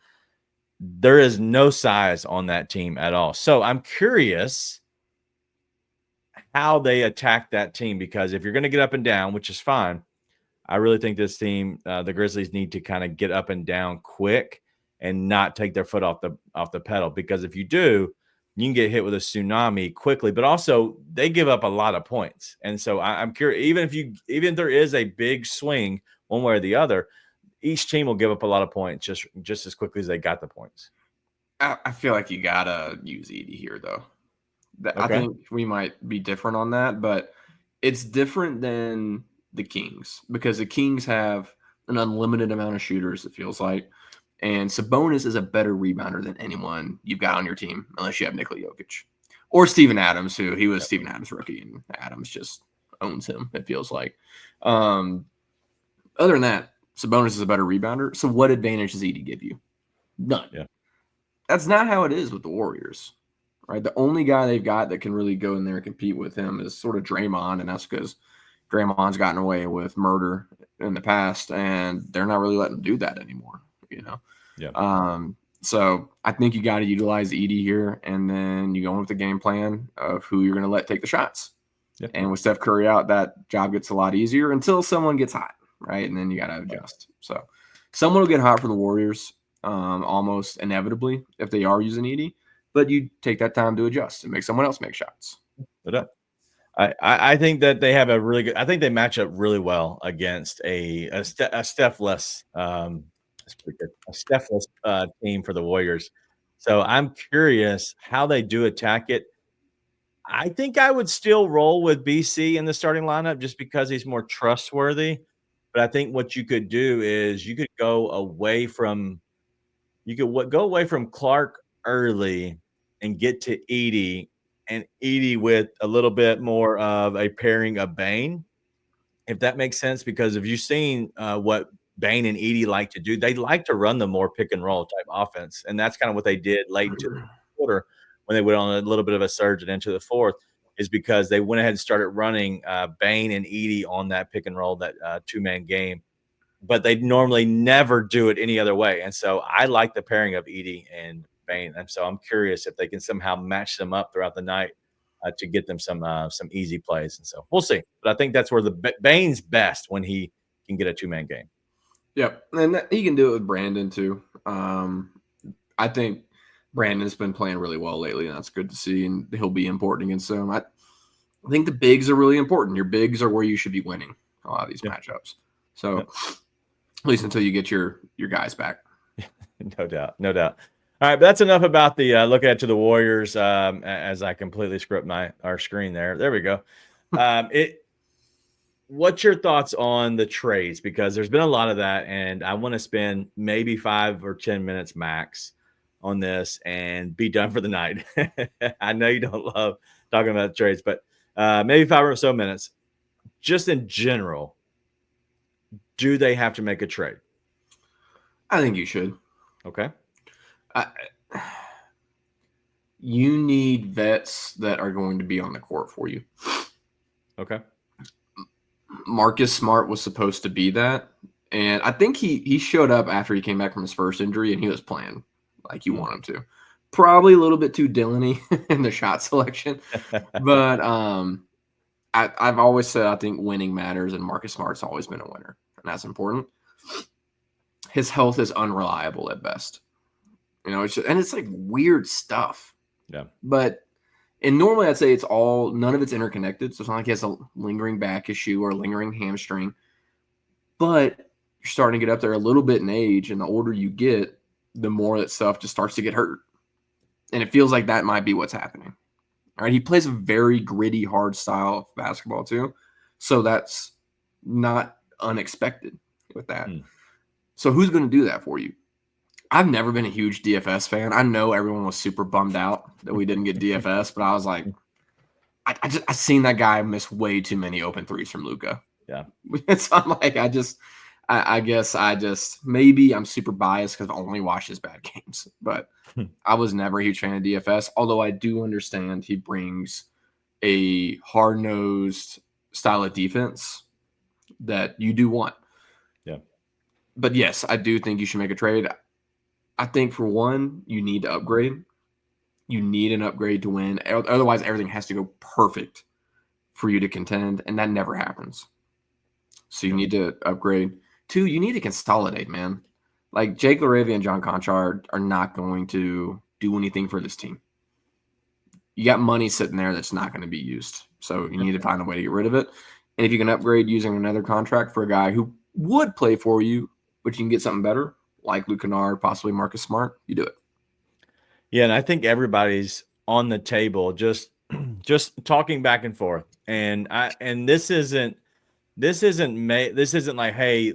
there is no size on that team at all. So I'm curious how they attack that team, because if you're going to get up and down, which is fine, I really think this team, the Grizzlies, need to kind of get up and down quick and not take their foot off the pedal, because if you do, you can get hit with a tsunami quickly. But also, they give up a lot of points, and so I'm curious. Even if there is a big swing one way or the other, each team will give up a lot of points just as quickly as they got the points. I feel like you gotta use Edey here, though. Okay. I think we might be different on that, but it's different than the Kings, because the Kings have an unlimited amount of shooters, it feels like. And Sabonis is a better rebounder than anyone you've got on your team, unless you have Nikola Jokic or Steven Adams, who he was Steven Adams rookie, and Adams just owns him, it feels like. Other than that, Sabonis is a better rebounder. So what advantage does Edey give you? None. Yeah. That's not how it is with the Warriors, right? The only guy they've got that can really go in there and compete with him is sort of Draymond, and that's because Draymond's gotten away with murder in the past, and they're not really letting him do that anymore, you know? Yeah. So I think you got to utilize Edey here, and then you go in with the game plan of who you're going to let take the shots. Yeah. And with Steph Curry out, that job gets a lot easier until someone gets hot, right? And then you got to adjust. So someone will get hot for the Warriors almost inevitably if they are using Edey, but you take that time to adjust and make someone else make shots. I think that they have a really good. I think they match up really well against a Steph-less a Steph-less team for the Warriors. So I'm curious how they do attack it. I think I would still roll with BC in the starting lineup just because he's more trustworthy. But I think what you could do is you could go away from Clark early and get to Edey, and Edey with a little bit more of a pairing of Bane, if that makes sense. Because if you've seen what Bane and Edey like to do, they like to run the more pick and roll type offense, and that's kind of what they did late into the quarter when they went on a little bit of a surge and into the fourth, is because they went ahead and started running Bane and Edey on that pick and roll, that two-man game. But they normally never do it any other way. And so I like the pairing of Edey and Bane. And so I'm curious if they can somehow match them up throughout the night to get them some easy plays. And so we'll see. But I think that's where Bane's best, when he can get a two-man game. Yep. And he can do it with Brandon too. I think Brandon's been playing really well lately, and that's good to see. And he'll be important against them. I think the bigs are really important. Your bigs are where you should be winning a lot of these matchups. So at least until you get your guys back. No doubt. All right, but that's enough about the look ahead to the Warriors. As I completely screw up our screen there. There we go. What's your thoughts on the trades? Because there's been a lot of that, and I want to spend maybe 5 or 10 minutes max on this and be done for the night. I know you don't love talking about trades, but maybe 5 or so minutes. Just in general, do they have to make a trade? I think you should. Okay. You need vets that are going to be on the court for you. Okay. Marcus Smart was supposed to be that. And I think he showed up after he came back from his first injury, and he was playing like you want him to. Probably a little bit too Dillon-y in the shot selection. But I've always said I think winning matters, and Marcus Smart's always been a winner, and that's important. His health is unreliable at best. You know, it's like weird stuff. Yeah. But normally I'd say none of it's interconnected. So it's not like he has a lingering back issue or lingering hamstring. But you're starting to get up there a little bit in age, and the older you get, the more that stuff just starts to get hurt. And it feels like that might be what's happening. All right. He plays a very gritty, hard style of basketball too. So that's not unexpected with that. So who's going to do that for you? I've never been a huge DFS fan. I know everyone was super bummed out that we didn't get DFS, but I was like, I seen that guy miss way too many open threes from Luka. Yeah. So I'm like, I guess maybe I'm super biased because I've only watched his bad games, but I was never a huge fan of DFS. Although I do understand he brings a hard-nosed style of defense that you do want. Yeah. But yes, I do think you should make a trade. I think for one, you need to upgrade. You need an upgrade to win. Otherwise, everything has to go perfect for you to contend, and that never happens. So you need to upgrade. Two, you need to consolidate, man. Like Jake LaRavia and John Conchar are not going to do anything for this team. You got money sitting there that's not going to be used. So you need to find a way to get rid of it. And if you can upgrade using another contract for a guy who would play for you, but you can get something better, like Luke Kennard, possibly Marcus Smart, you do it. Yeah, and I think everybody's on the table just talking back and forth. And this isn't like, hey,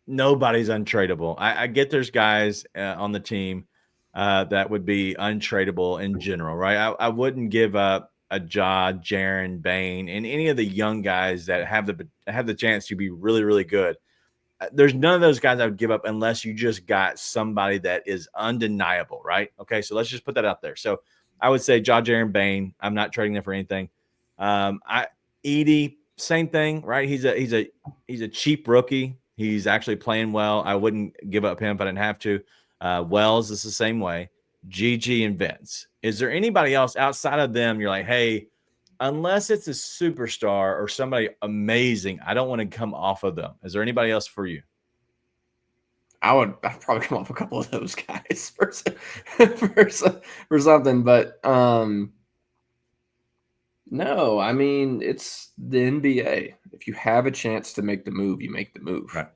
nobody's untradeable. I get there's guys on the team that would be untradeable in general, right? I wouldn't give up a Ja, Jaren, Bane, and any of the young guys that have the chance to be really, really good. There's none of those guys I would give up unless you just got somebody that is undeniable, right? Okay, so let's just put that out there. So I would say Ja, Jaren, Bane. I'm not trading them for anything. Edie, same thing, right? He's a cheap rookie. He's actually playing well. I wouldn't give up him if I didn't have to. Wells is the same way. GG and Vince. Is there anybody else outside of them you're like, hey, unless it's a superstar or somebody amazing, I don't want to come off of them? Is there anybody else for you? I'd probably come off a couple of those guys for something, but no, I mean, it's the NBA. If you have a chance to make the move, you make the move. Right.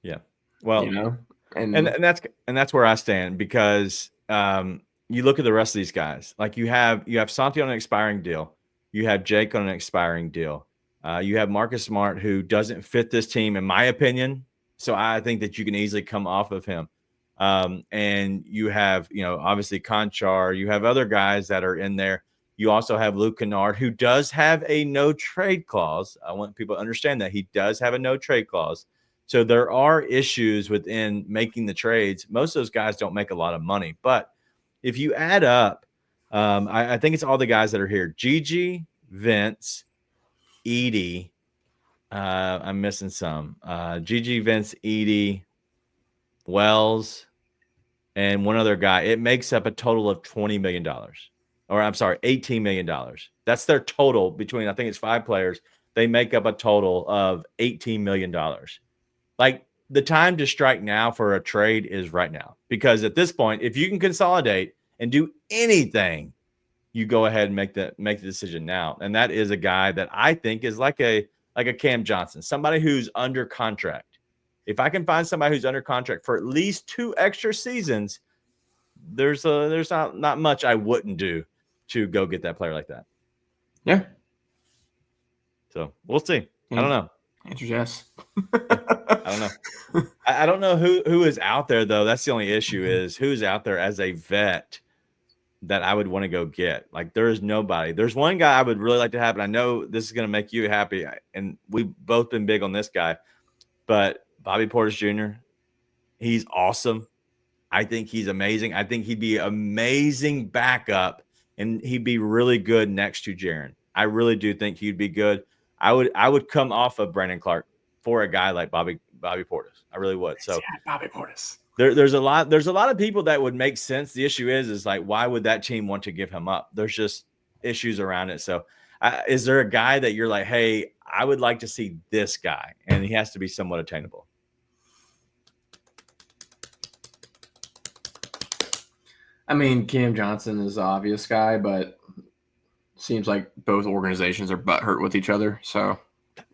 Yeah. Well, you know, and that's where I stand, because you look at the rest of these guys. Like you have Santi on an expiring deal. You have Jake on an expiring deal. You have Marcus Smart, who doesn't fit this team, in my opinion. So I think that you can easily come off of him. And you have, obviously Conchar. You have other guys that are in there. You also have Luke Kennard, who does have a no trade clause. I want people to understand that he does have a no trade clause. So there are issues within making the trades. Most of those guys don't make a lot of money, but if you add up, I think it's all the guys that are here: Gigi, Vince, Edie. I'm missing some. Gigi, Vince, Edie, Wells, and one other guy. It makes up a total of $20 million. Or I'm sorry, $18 million. That's their total between, I think it's 5 players. They make up a total of $18 million. Like, the time to strike now for a trade is right now, because at this point, if you can consolidate and do anything, you go ahead and make the decision now. And that is a guy that I think is like a Cam Johnson, somebody who's under contract. If I can find somebody who's under contract for at least 2 extra seasons, there's not much I wouldn't do to go get that player like that. Yeah. So we'll see. I don't know. Answer's yes. I don't know. I don't know who is out there, though. That's the only issue, is who's out there as a vet that I would want to go get. Like, there is nobody. There's one guy I would really like to have, and I know this is going to make you happy, and we've both been big on this guy, but Bobby Portis Jr., he's awesome. I think he's amazing. I think he'd be amazing backup, and he'd be really good next to Jaren. I really do think he'd be good. I would come off of Brandon Clark for a guy like Bobby Portis. I really would. So Bobby Portis. There's a lot of people that would make sense. The issue is like, why would that team want to give him up? There's just issues around it. So is there a guy that you're like, hey, I would like to see this guy, and he has to be somewhat attainable? I mean, Cam Johnson is the obvious guy, but seems like both organizations are butthurt with each other. So,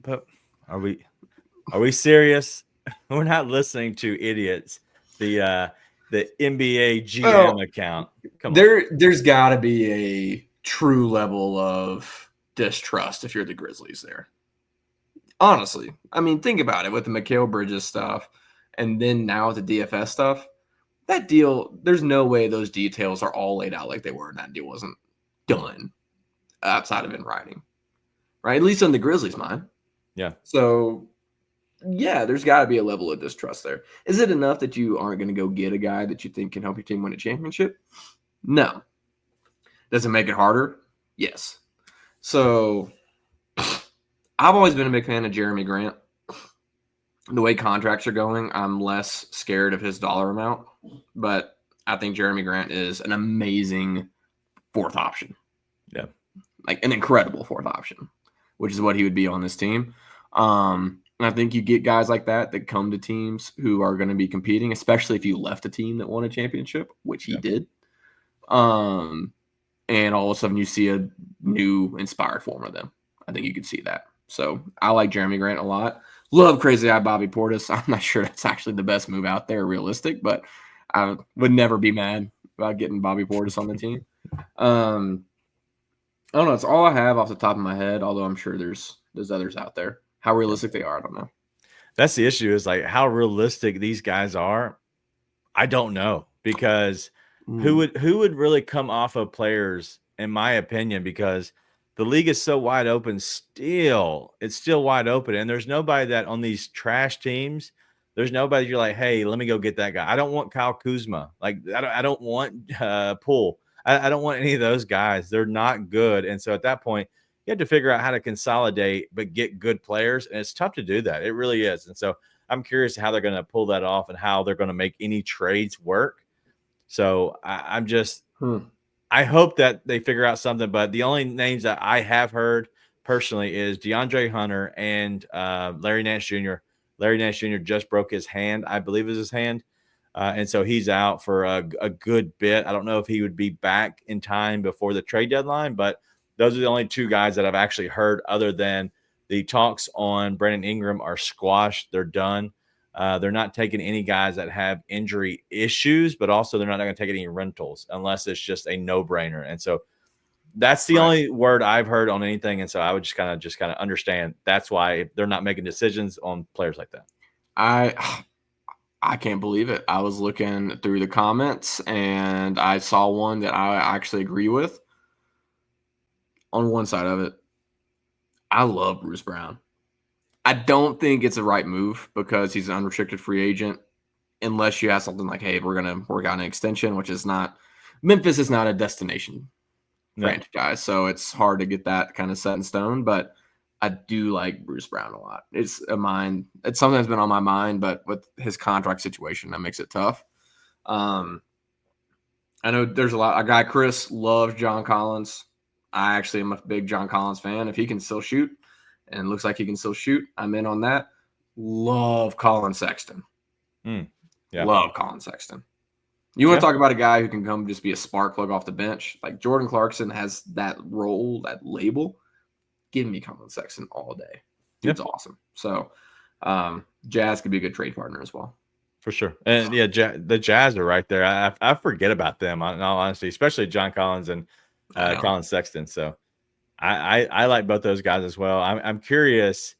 but are we serious? We're not listening to idiots. The NBA GM account. Come on. There's got to be a true level of distrust if you're the Grizzlies there. Honestly, I mean, think about it with the Mikal Bridges stuff, and then now with the DFS stuff. That deal, there's no way those details are all laid out like they were. That deal wasn't done outside of in writing, right? At least on the Grizzlies' mind. Yeah. So, yeah, there's got to be a level of distrust there. Is it enough that you aren't going to go get a guy that you think can help your team win a championship? No. Does it make it harder? Yes. So, I've always been a big fan of Jeremy Grant. The way contracts are going, I'm less scared of his dollar amount, but I think Jeremy Grant is an amazing fourth option. Yeah. Like an incredible fourth option, which is what he would be on this team. And I think you get guys like that come to teams who are going to be competing, especially if you left a team that won a championship, which he did. And all of a sudden you see a new inspired form of them. I think you could see that. So I like Jeremy Grant a lot. Love Crazy Eye Bobby Portis. I'm not sure that's actually the best move out there, realistic, but I would never be mad about getting Bobby Portis on the team. I don't know. It's all I have off the top of my head, although I'm sure there's others out there. How realistic they are, I don't know. That's the issue, is like how realistic these guys are. I don't know, because who would really come off of players, in my opinion, because the league is so wide open still. It's still wide open. And there's nobody that on these trash teams, there's nobody you're like, hey, let me go get that guy. I don't want Kyle Kuzma. Like, I don't want Poole. I don't want any of those guys. They're not good. And so at that point, you have to figure out how to consolidate but get good players. And it's tough to do that. It really is. And so I'm curious how they're going to pull that off and how they're going to make any trades work. So I'm just I hope that they figure out something, but the only names that I have heard personally is DeAndre Hunter and Larry Nance Jr. Larry Nance Jr. just broke his hand, I believe is his hand. And so he's out for a good bit. I don't know if he would be back in time before the trade deadline, but those are the only two guys that I've actually heard, other than the talks on Brandon Ingram are squashed. They're done. They're not taking any guys that have injury issues, but also they're not going to take any rentals unless it's just a no-brainer. And so that's the only word I've heard on anything. And so I would just kind of understand that's why they're not making decisions on players like that. I can't believe it. I was looking through the comments and I saw one that I actually agree with. On one side of it, I love Bruce Brown. I don't think it's the right move because he's an unrestricted free agent, unless you have something like, hey, we're going to work out an extension, which is not – Memphis is not a destination franchise, so it's hard to get that kind of set in stone. But I do like Bruce Brown a lot. It's something that's been on my mind, but with his contract situation, that makes it tough. I know there's a guy, Chris, loves John Collins. I actually am a big John Collins fan. If he can still shoot, and looks like he can still shoot, I'm in on that. Love Colin Sexton. Love Colin Sexton. You want to talk about a guy who can come just be a spark plug off the bench? Like Jordan Clarkson has that role, that label. Give me Colin Sexton all day. Dude's awesome. So Jazz could be a good trade partner as well. For sure. And the Jazz are right there. I forget about them, in all honesty, especially John Collins and Colin Sexton. So I like both those guys as well. I'm curious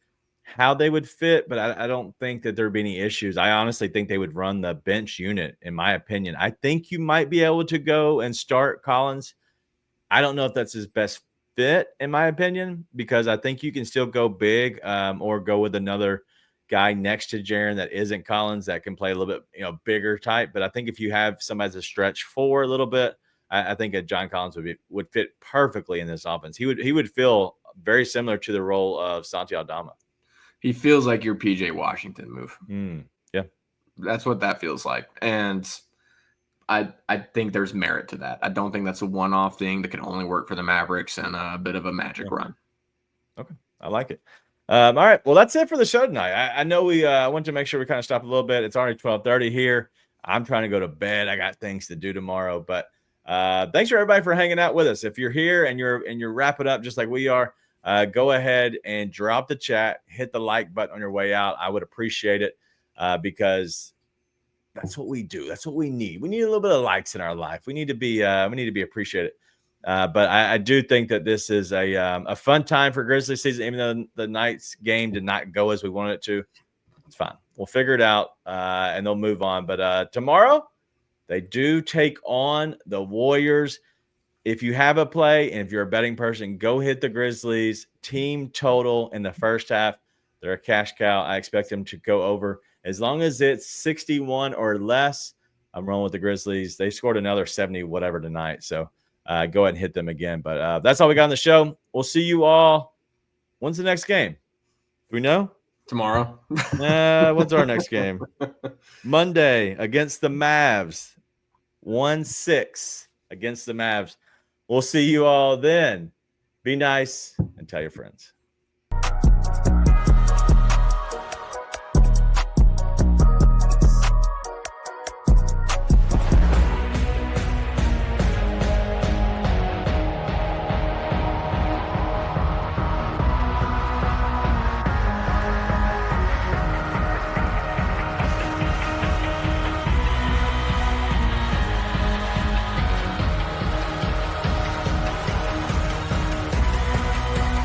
how they would fit, but I don't think that there'd be any issues. I honestly think they would run the bench unit, in my opinion. I think you might be able to go and start Collins. I don't know if that's his best fit, in my opinion, because I think you can still go big or go with another guy next to Jaren that isn't Collins that can play a little bit, bigger type. But I think if you have somebody to stretch for a little bit, I think John Collins would fit perfectly in this offense. He would feel very similar to the role of Santi Aldama. He feels like your PJ Washington move. Yeah, that's what that feels like, and I think there's merit to that. I don't think that's a one-off thing that can only work for the Mavericks and a bit of a magic run. Okay, I like it. All right, well, that's it for the show tonight. I know we want to make sure we kind of stop a little bit. It's already 12:30 here. I'm trying to go to bed. I got things to do tomorrow, but thanks for everybody for hanging out with us. If you're here and you're wrapping up just like we are, go ahead and drop the chat, hit the like button on your way out. I would appreciate it because that's what we do. That's what we need. We need a little bit of likes in our life. We need to be appreciated. But I do think that this is a fun time for Grizzlies season, even though the night's game did not go as we wanted it to. It's fine. We'll figure it out, and they'll move on. But tomorrow, they do take on the Warriors. If you have a play and if you're a betting person, go hit the Grizzlies team total in the first half. They're a cash cow. I expect them to go over. As long as it's 61 or less, I'm rolling with the Grizzlies. They scored another 70 whatever tonight. So go ahead and hit them again. But that's all we got on the show. We'll see you all. When's the next game? Do we know? Tomorrow. When's our next game? Monday against the Mavs. 1-6 against the Mavs. We'll see you all then. Be nice and tell your friends.